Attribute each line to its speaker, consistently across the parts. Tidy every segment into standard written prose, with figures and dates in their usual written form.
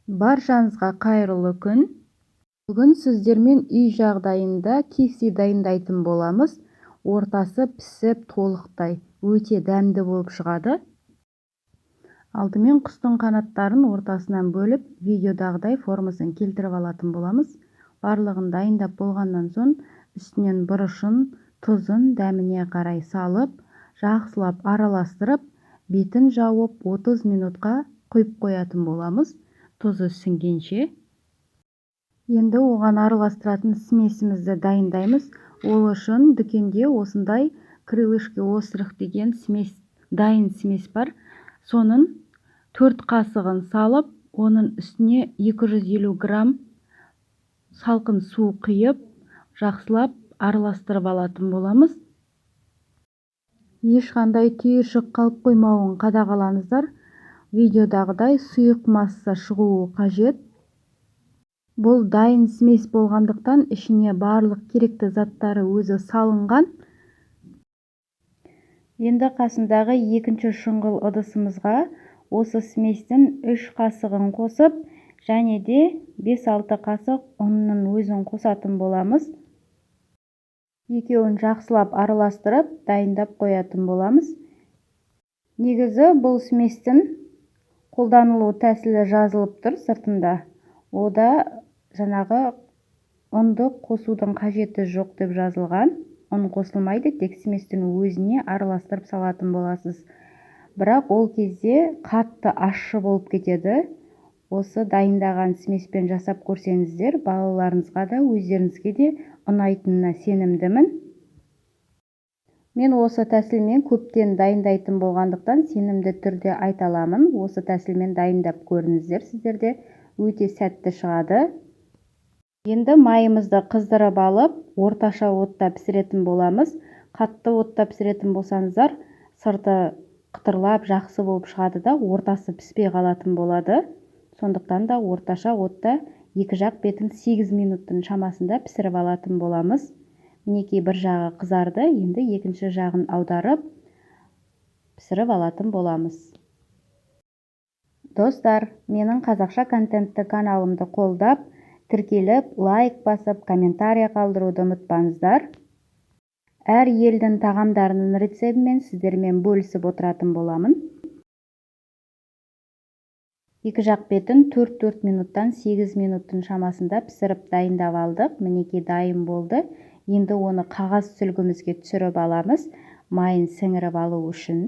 Speaker 1: Баршаңызға қайырлы күн. Бүгін сіздермен үй жағдайында кепси дайындайтын боламыз. Ортасы пісіп толықтай өте дәмді болып шығады. Алдымен құстың қанаттарын ортасынан бөліп, видеодағыдай формасын келтіріп алатын боламыз. Барлығын дайындап болғаннан соң, үстінен бұрышын, тұзын дәміне қарай салып, жақсылап араластырып, бетін жауып 30 минутқа құйып қоятын боламыз. Тұзы сіңгенше. Енді оған араластыратын смесімізді дайындаймыз. Ол үшін дүкенде осындай крылышки острых деген дайын смес бар. Соның 4 қасығын салып, оның үстіне 250 грамм салқын су құйып, жақсылап араластырып алатын боламыз. Ешқандай түйіршік қалып қоймауын қадағалаңыздар. Видеодағыдай сұйық масса шығуы қажет. Бұл дайын смес болғандықтан ішіне барлық керекті заттары өзі салынған. Енді қасындағы екінші шұңғыл ыдысымызға осы сместің 3 қасығын қосып, және де 5-6 қасық ұнның өзін қосатын боламыз. Екеуін жақсылап араластырып, дайындап қоятын боламыз. Негізі бұл сместің қолданылу тәсілі жазылып тұр сыртында. Ода жаңағы ұнды қосудың қажеті жоқ деп жазылған. Ұн қосылмайды, тек сместің өзіне араластырып салатын боласыз. Бірақ ол кезде қатты ащы болып кетеді. Осы дайындаған смеспен жасап көрсеңіздер, балаларыңызға да өздеріңізге де ұнайтынына сенімдімін. Мен осы тәсілмен көптен дайындайтын болғандықтан сенімді түрде айта аламын. Осы тәсілмен дайындап көріңіздер, сіздерде өте сәтті шығады. Енді майымызды қыздырып алып, орташа отта пісіретін боламыз. Қатты отта пісіретін болсаңыздар, сырты қытырлап жақсы болып шығады да, ортасы піспей қалатын болады. Сондықтан да орташа отта екі жақ бетін 8 минуттың шамасында пісіріп алатын боламыз. Мінекей бір жағы қызарды, енді екінші жағын аударып пісіріп алатын боламыз. Достар, менің қазақша контентті каналымды қолдап, тіркеліп, лайк басып, комментария қалдыруды ұмытпаңыздар. Әр елдің тағамдарының рецебімен сіздермен бөлісіп отыратын боламын. Екі жақ бетін 4-4 минуттан 8 минуттың шамасында пісіріп дайындап алдық. Мінекей дайын болды. Енді оны қағаз сүлгімізге түсіріп аламыз, майын сіңіріп алу үшін.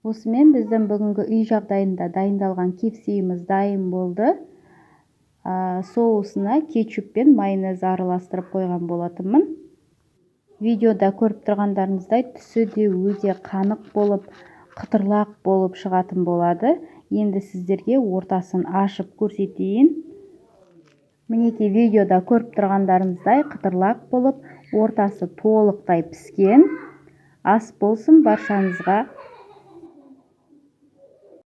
Speaker 1: Осымен біздің бүгінгі үй жағдайында дайындалған кепсиіміз дайын болды. Соусына кетчуп пен майонез араластырып қойған болатынмын. Видеода көріп тұрғандарыңыздай түсі де өте қанық болып, қытырлақ болып шығатын болады. Енді сіздерге ортасын ашып көрсетейін. Мінекей видеода көріп тұрғандарыңыздай қытырлақ болып, ортасы толықтай піскен. Ас болсын баршаңызға.